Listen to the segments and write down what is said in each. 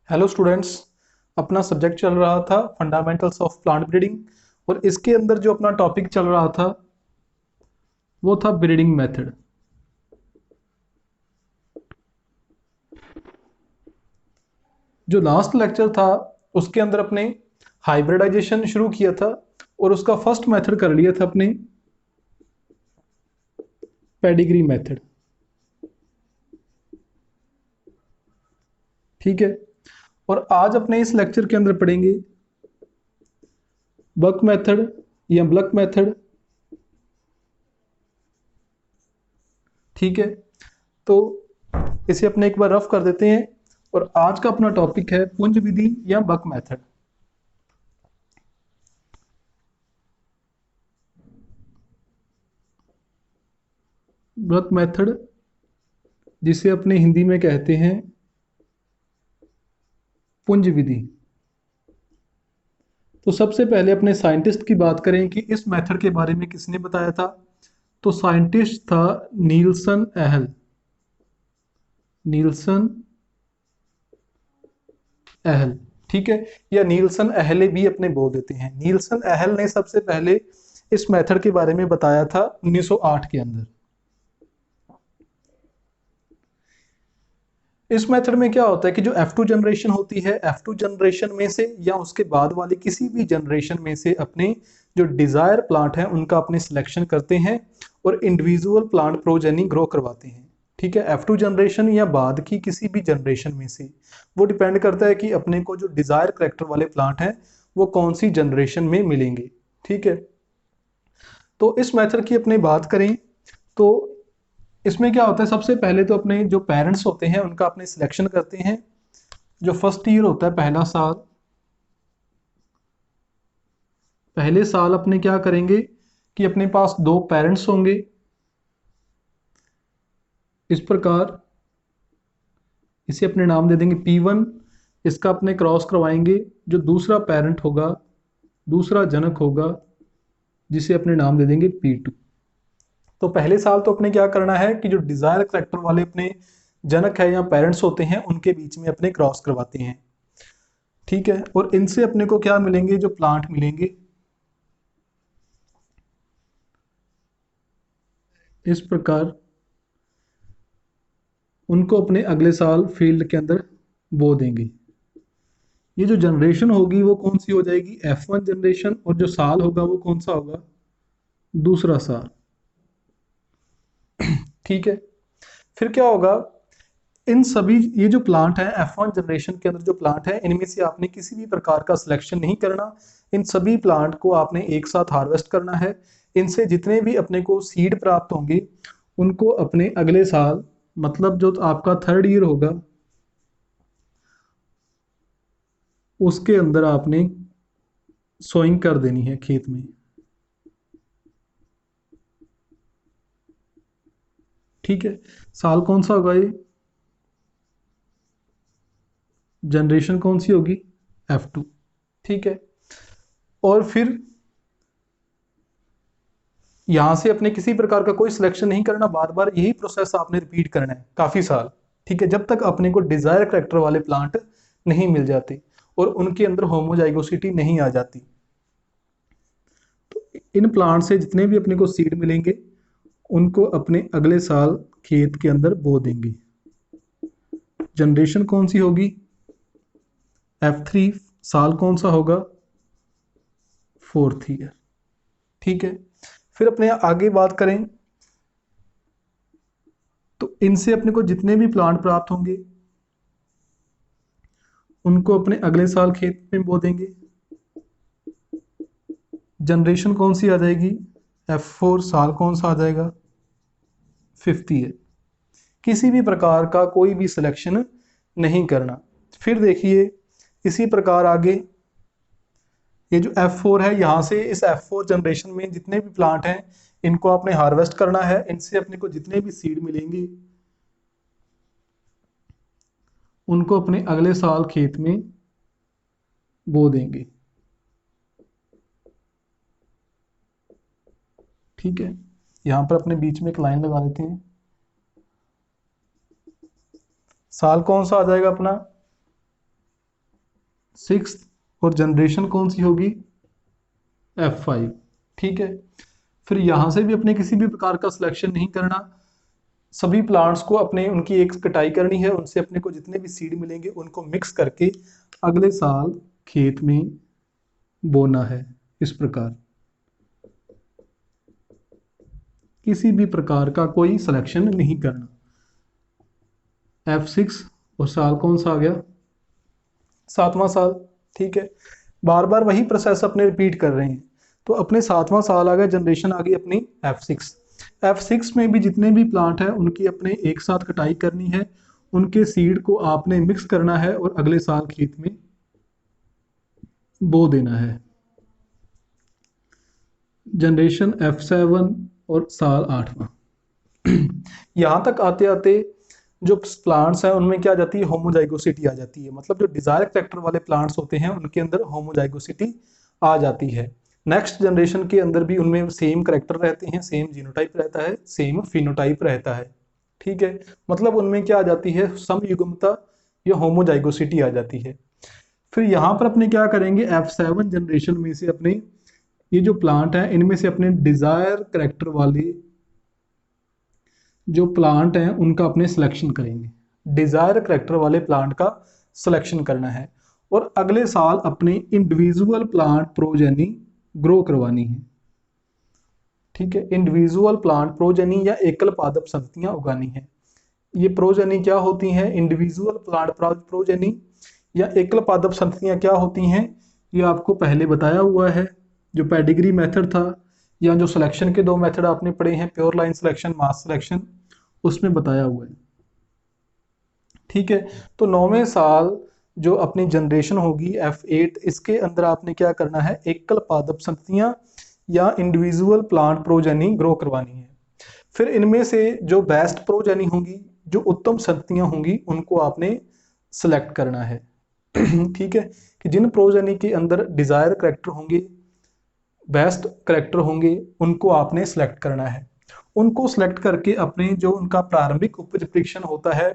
Hello students. अपना subject चल रहा था फंडामेंटल्स ऑफ प्लांट ब्रीडिंग और इसके अंदर जो अपना टॉपिक चल रहा था वो था ब्रीडिंग मेथड। जो लास्ट लेक्चर था उसके अंदर अपने हाइब्रिडाइजेशन शुरू किया था और उसका फर्स्ट मेथड कर लिया था अपने पेडिग्री मेथड। ठीक है, और आज अपने इस लेक्चर के अंदर पढ़ेंगे बक मेथड या ब्लक मेथड। ठीक है, तो इसे अपने एक बार रफ कर देते हैं और आज का अपना टॉपिक है पुंज विधि या बक मेथड। बक मेथड जिसे अपने हिंदी में कहते हैं पुंज विधि। तो सबसे पहले अपने साइंटिस्ट की बात करें कि इस मेथड के बारे में किसने बताया था, तो साइंटिस्ट था नील्सन एहल। नील्सन एहल, ठीक है, या नील्सन एहले भी अपने बोल देते हैं। नील्सन एहल ने सबसे पहले इस मेथड के बारे में बताया था 1908 के अंदर। इस मेथड में क्या होता है कि जो F2 जनरेशन होती है, F2 जनरेशन में से या उसके बाद वाली किसी भी जनरेशन में से अपने जो डिजायर प्लांट है उनका अपने सिलेक्शन करते हैं और इंडिविजुअल प्लांट प्रोजेनी ग्रो करवाते हैं। ठीक है, F2 जनरेशन या बाद की किसी भी जनरेशन में से, वो डिपेंड करता है कि अपने को जो डिजायर करेक्टर वाले प्लांट हैं वो कौन सी जनरेशन में मिलेंगे। ठीक है, तो इस मेथड की अपने बात करें तो इसमें क्या होता है, सबसे पहले तो अपने जो पेरेंट्स होते हैं उनका अपने सिलेक्शन करते हैं। जो फर्स्ट ईयर होता है, पहला साल, पहले साल अपने क्या करेंगे कि अपने पास दो पेरेंट्स होंगे इस प्रकार। इसे अपने नाम दे देंगे P1। इसका अपने क्रॉस करवाएंगे जो दूसरा पेरेंट होगा, दूसरा जनक होगा, जिसे अपने नाम दे देंगे P2। तो पहले साल तो अपने क्या करना है कि जो डिजायर करेक्टर वाले अपने जनक है या पेरेंट्स होते हैं उनके बीच में अपने क्रॉस करवाते हैं। ठीक है, और इनसे अपने को क्या मिलेंगे, जो प्लांट मिलेंगे इस प्रकार। उनको अपने अगले साल फील्ड के अंदर बो देंगे। ये जो जनरेशन होगी वो कौन सी हो जाएगी, F1 जनरेशन, और जो साल होगा वो कौन सा होगा, दूसरा साल। ठीक है, फिर क्या होगा, इन सभी ये जो प्लांट है F1 जनरेशन के अंदर जो प्लांट है इनमें से आपने किसी भी प्रकार का सिलेक्शन नहीं करना। इन सभी प्लांट को आपने एक साथ हार्वेस्ट करना है। इनसे जितने भी अपने को सीड प्राप्त होंगे उनको अपने अगले साल, मतलब जो आपका थर्ड ईयर होगा उसके अंदर आपने सोइंग कर देनी है खेत में। ठीक है, साल कौन सा होगा ये, जनरेशन कौन सी होगी, F2। ठीक है, और फिर यहाँ से अपने किसी प्रकार का कोई सिलेक्शन नहीं करना, बार बार यही प्रोसेस आपने रिपीट करना है काफ़ी साल। ठीक है, जब तक अपने को डिजायर करेक्टर वाले प्लांट नहीं मिल जाते और उनके अंदर होमोजाइगोसिटी नहीं आ जाती। तो इन प्लांट से जितने भी अपने को सीड मिलेंगे उनको अपने अगले साल खेत के अंदर बो देंगे। जनरेशन कौन सी होगी, F3। साल कौन सा होगा, फोर्थ ईयर। ठीक है, फिर अपने आगे बात करें तो इनसे अपने को जितने भी प्लांट प्राप्त होंगे उनको अपने अगले साल खेत में बो देंगे। जनरेशन कौन सी आ जाएगी, F4। साल कौन सा आ जाएगा, फिफ्थ ईयर। किसी भी प्रकार का कोई भी सिलेक्शन नहीं करना। फिर देखिए इसी प्रकार आगे ये जो F4 है, यहाँ से इस F4 जनरेशन में जितने भी प्लांट हैं इनको आपने हार्वेस्ट करना है। इनसे अपने को जितने भी सीड मिलेंगे उनको अपने अगले साल खेत में बो देंगे। ठीक है, यहाँ पर अपने बीच में एक लाइन लगा देते हैं। साल कौन सा आ जाएगा अपना, 6 और जनरेशन कौन सी होगी, F5। ठीक है, फिर यहाँ से भी अपने किसी भी प्रकार का सिलेक्शन नहीं करना, सभी प्लांट्स को अपने उनकी एक कटाई करनी है, उनसे अपने को जितने भी सीड मिलेंगे उनको मिक्स करके अगले साल खेत में बोना है। इस प्रकार किसी भी प्रकार का कोई सिलेक्शन नहीं करना। F6 और साल कौन सा आ गया, 7वां साल। ठीक है, बार बार वही प्रोसेस अपने रिपीट कर रहे हैं। तो अपने 7वां साल आ गया, जनरेशन आ गई अपनी F6। F6 में भी जितने भी प्लांट है उनकी अपने एक साथ कटाई करनी है, उनके सीड को आपने मिक्स करना है और अगले साल खेत में बो देना है। जनरेशन F7 और साल 8वां। यहाँ तक आते आते जो प्लांट्स हैं उनमें क्या आ जाती है, होमोजाइगोसिटी आ जाती है। मतलब जो डिजायर कैरेक्टर वाले प्लांट्स होते हैं उनके अंदर होमोजाइगोसिटी आ जाती है। नेक्स्ट जनरेशन के अंदर भी उनमें सेम कैरेक्टर रहते हैं, सेम जीनोटाइप रहता है, सेम फिनोटाइप रहता है। ठीक है, मतलब उनमें क्या आ जाती है, समयुग्मता या होमोजाइगोसिटी आ जाती है। फिर यहाँ पर अपने क्या करेंगे, F7 जनरेशन में से अपने ये जो प्लांट है इनमें से अपने डिजायर कैरेक्टर वाले जो प्लांट हैं उनका अपने सिलेक्शन करेंगे। डिजायर कैरेक्टर वाले प्लांट का सिलेक्शन करना है और अगले साल अपने इंडिविजुअल प्लांट प्रोजेनी ग्रो करवानी है। ठीक है, इंडिविजुअल प्लांट प्रोजेनी या एकल पादप संततियां उगानी है। ये प्रोजेनी क्या होती हैं, इंडिविजुअल प्लांट प्रोजेनी या एकल पादप संततियां क्या होती हैं, ये आपको पहले बताया हुआ है। जो पेडिग्री मेथड था या जो सिलेक्शन के दो मेथड आपने पढ़े हैं, प्योर लाइन सिलेक्शन, मास सिलेक्शन, उसमें बताया हुआ है। ठीक है, तो 9वें साल जो अपनी जनरेशन होगी F8, इसके अंदर आपने क्या करना है, एकल पादप संततियां या इंडिविजुअल प्लांट प्रोजेनी ग्रो करवानी है। फिर इनमें से जो बेस्ट प्रोजेनी होंगी, जो उत्तम संततियां होंगी, उनको आपने सेलेक्ट करना है। ठीक है, कि जिन प्रोजेनी के अंदर डिजायर कैरेक्टर होंगे, बेस्ट कैरेक्टर होंगे, उनको आपने सेलेक्ट करना है। उनको सेलेक्ट करके अपने जो उनका प्रारंभिक उपज परीक्षण होता है,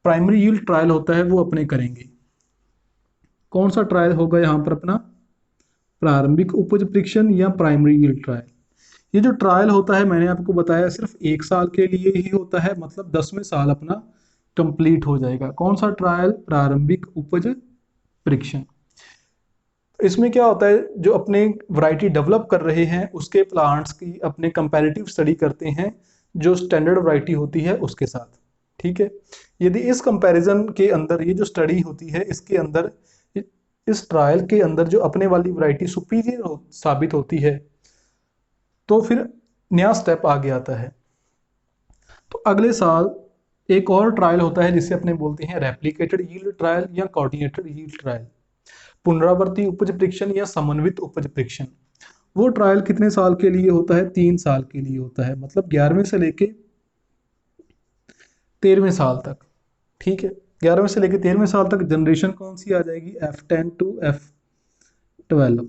प्राइमरी यील्ड ट्रायल होता है, वो अपने करेंगे। कौन सा ट्रायल होगा यहाँ पर अपना, प्रारंभिक उपज परीक्षण या प्राइमरी यील्ड ट्रायल। ये जो ट्रायल होता है मैंने आपको बताया सिर्फ 1 साल के लिए ही होता है, मतलब 10वें साल अपना कंप्लीट हो जाएगा। कौन सा ट्रायल, प्रारंभिक उपज परीक्षण। इसमें क्या होता है, जो अपने वैरायटी डेवलप कर रहे हैं उसके प्लांट्स की अपने कंपैरेटिव स्टडी करते हैं जो स्टैंडर्ड वैरायटी होती है उसके साथ। ठीक है, यदि इस कंपैरिजन के अंदर ये जो स्टडी होती है इसके अंदर, इस ट्रायल के अंदर जो अपने वाली वैरायटी सुपीरियर साबित होती है, तो फिर नया स्टेप आगे आता है। तो अगले साल एक और ट्रायल होता है जिसे अपने बोलते हैं रेप्लिकेटेड यील्ड ट्रायल या कोऑर्डिनेटेड यील्ड ट्रायल, पुनरावर्ती उपज परीक्षण या समन्वित उपज परीक्षण। वो ट्रायल कितने साल के लिए होता है, 3 साल के लिए होता है, मतलब 11वें से लेके 13वें साल तक। ठीक है, 11वें से लेके 13वें साल तक जनरेशन कौन सी आ जाएगी, F10 टू F12।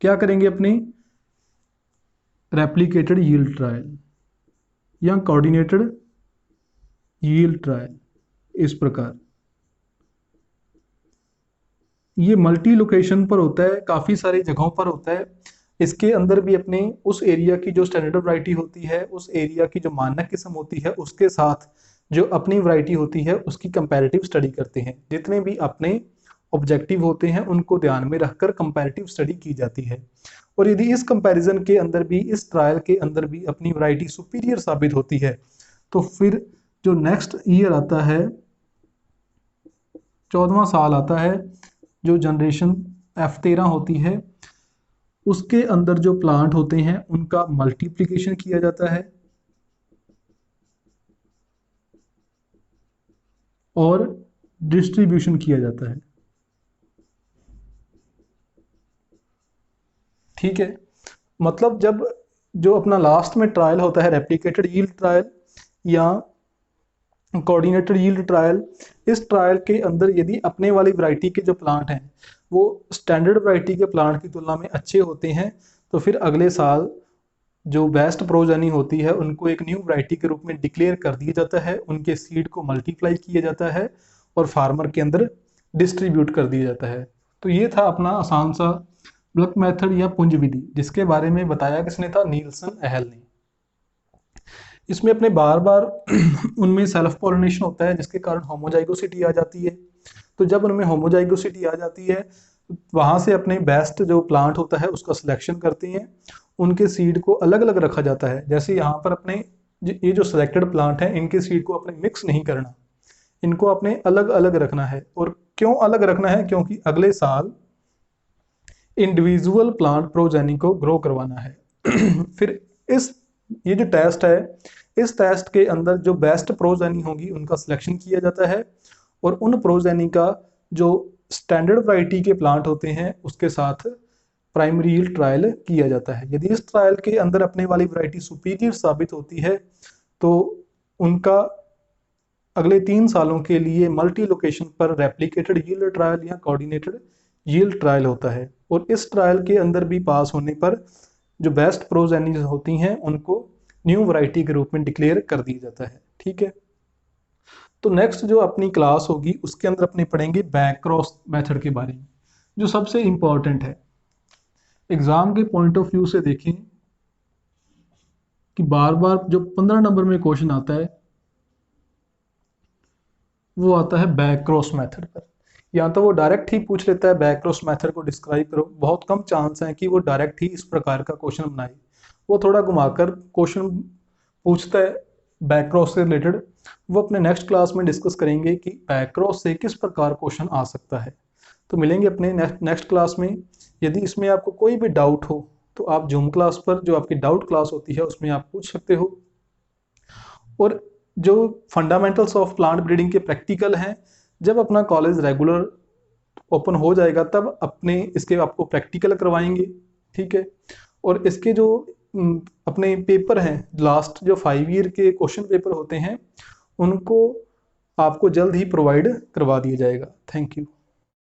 क्या करेंगे अपनी, रेप्लिकेटेड यील्ड ट्रायल या कोऑर्डिनेटेड यील्ड ट्रायल। इस प्रकार ये मल्टी लोकेशन पर होता है, काफ़ी सारी जगहों पर होता है। इसके अंदर भी अपने उस एरिया की जो स्टैंडर्ड वैरायटी होती है, उस एरिया की जो मानक किस्म होती है, उसके साथ जो अपनी वैरायटी होती है उसकी कंपैरेटिव स्टडी करते हैं। जितने भी अपने ऑब्जेक्टिव होते हैं उनको ध्यान में रखकर कंपैरेटिव स्टडी की जाती है। और यदि इस कंपैरिजन के अंदर भी, इस ट्रायल के अंदर भी अपनी वैरायटी सुपीरियर साबित होती है, तो फिर जो नेक्स्ट ईयर आता है, 14वां साल आता है, जो जनरेशन F13 होती है, उसके अंदर जो प्लांट होते हैं उनका मल्टीप्लिकेशन किया जाता है और डिस्ट्रीब्यूशन किया जाता है। ठीक है, मतलब जब जो अपना लास्ट में ट्रायल होता है रेप्लिकेटेड यील्ड ट्रायल या कोऑर्डिनेटेड यील्ड ट्रायल, इस ट्रायल के अंदर यदि अपने वाली वैरायटी के जो प्लांट हैं वो स्टैंडर्ड वैरायटी के प्लांट की तुलना में अच्छे होते हैं, तो फिर अगले साल जो बेस्ट प्रोजेनी होती है उनको एक न्यू वैरायटी के रूप में डिक्लेयर कर दिया जाता है, उनके सीड को मल्टीप्लाई किया जाता है और फार्मर के अंदर डिस्ट्रीब्यूट कर दिया जाता है। तो ये था अपना आसान सा बल्क मेथड या पुंज विधि, जिसके बारे में बताया किसने था, नील्सन एहल ने। इसमें अपने बार बार उनमें सेल्फ पॉलिनेशन होता है, जिसके कारण होमोजाइगोसिटी आ जाती है। तो जब उनमें होमोजाइगोसिटी आ जाती है, वहां से अपने बेस्ट जो प्लांट होता है उसका सिलेक्शन करते हैं, उनके सीड को अलग अलग रखा जाता है। जैसे यहाँ पर अपने ये जो सिलेक्टेड प्लांट है, इनके सीड को अपने मिक्स नहीं करना, इनको अपने अलग अलग रखना है। और क्यों अलग रखना है, क्योंकि अगले साल इंडिविजुअल प्लांट प्रोजेनी को ग्रो करवाना है। फिर ये जो टेस्ट है, इस टेस्ट के अंदर जो बेस्ट प्रोजेनी होगी उनका सिलेक्शन किया जाता है, और उन प्रोजेनी का जो स्टैंडर्ड वैरायटी के प्लांट होते हैं उसके साथ प्राइमरी यील्ड ट्रायल किया जाता है। यदि इस ट्रायल के अंदर अपने वाली वैरायटी सुपीरियर साबित होती है तो उनका अगले 3 सालों के लिए मल्टी लोकेशन पर रेप्लिकेटेड यील्ड ट्रायल या कोऑर्डिनेटेड यील्ड ट्रायल होता है। और इस ट्रायल के अंदर भी पास होने पर जो बेस्ट प्रोजेनीज होती हैं उनको न्यू वैरायटी के रूप में डिक्लेयर कर दिया जाता है। ठीक है, तो नेक्स्ट जो अपनी क्लास होगी उसके अंदर अपने पढ़ेंगे बैक क्रॉस मेथड के बारे में, जो सबसे इंपॉर्टेंट है। एग्जाम के पॉइंट ऑफ व्यू से देखें कि बार बार जो 15 नंबर में क्वेश्चन आता है वो आता है बैक क्रॉस मेथड पर। या तो वो डायरेक्ट ही पूछ लेता है बैक क्रॉस मेथड को डिस्क्राइब करो, बहुत कम चांस है कि वो डायरेक्ट ही इस प्रकार का क्वेश्चन बनाए। वो थोड़ा घुमाकर क्वेश्चन पूछता है बैक क्रॉस से रिलेटेड। वो अपने नेक्स्ट क्लास में डिस्कस करेंगे कि बैक क्रॉस से किस प्रकार क्वेश्चन आ सकता है। तो मिलेंगे अपने नेक्स्ट क्लास में। यदि इसमें आपको कोई भी डाउट हो तो आप जूम क्लास पर, जो आपकी डाउट क्लास होती है, उसमें आप पूछ सकते हो। और जो फंडामेंटल्स ऑफ प्लांट ब्रीडिंग के प्रैक्टिकल हैं, जब अपना कॉलेज रेगुलर ओपन हो जाएगा तब अपने इसके आपको प्रैक्टिकल करवाएंगे। ठीक है, और इसके जो अपने पेपर हैं, लास्ट जो 5 ईयर के क्वेश्चन पेपर होते हैं, उनको आपको जल्द ही प्रोवाइड करवा दिया जाएगा। Thank you.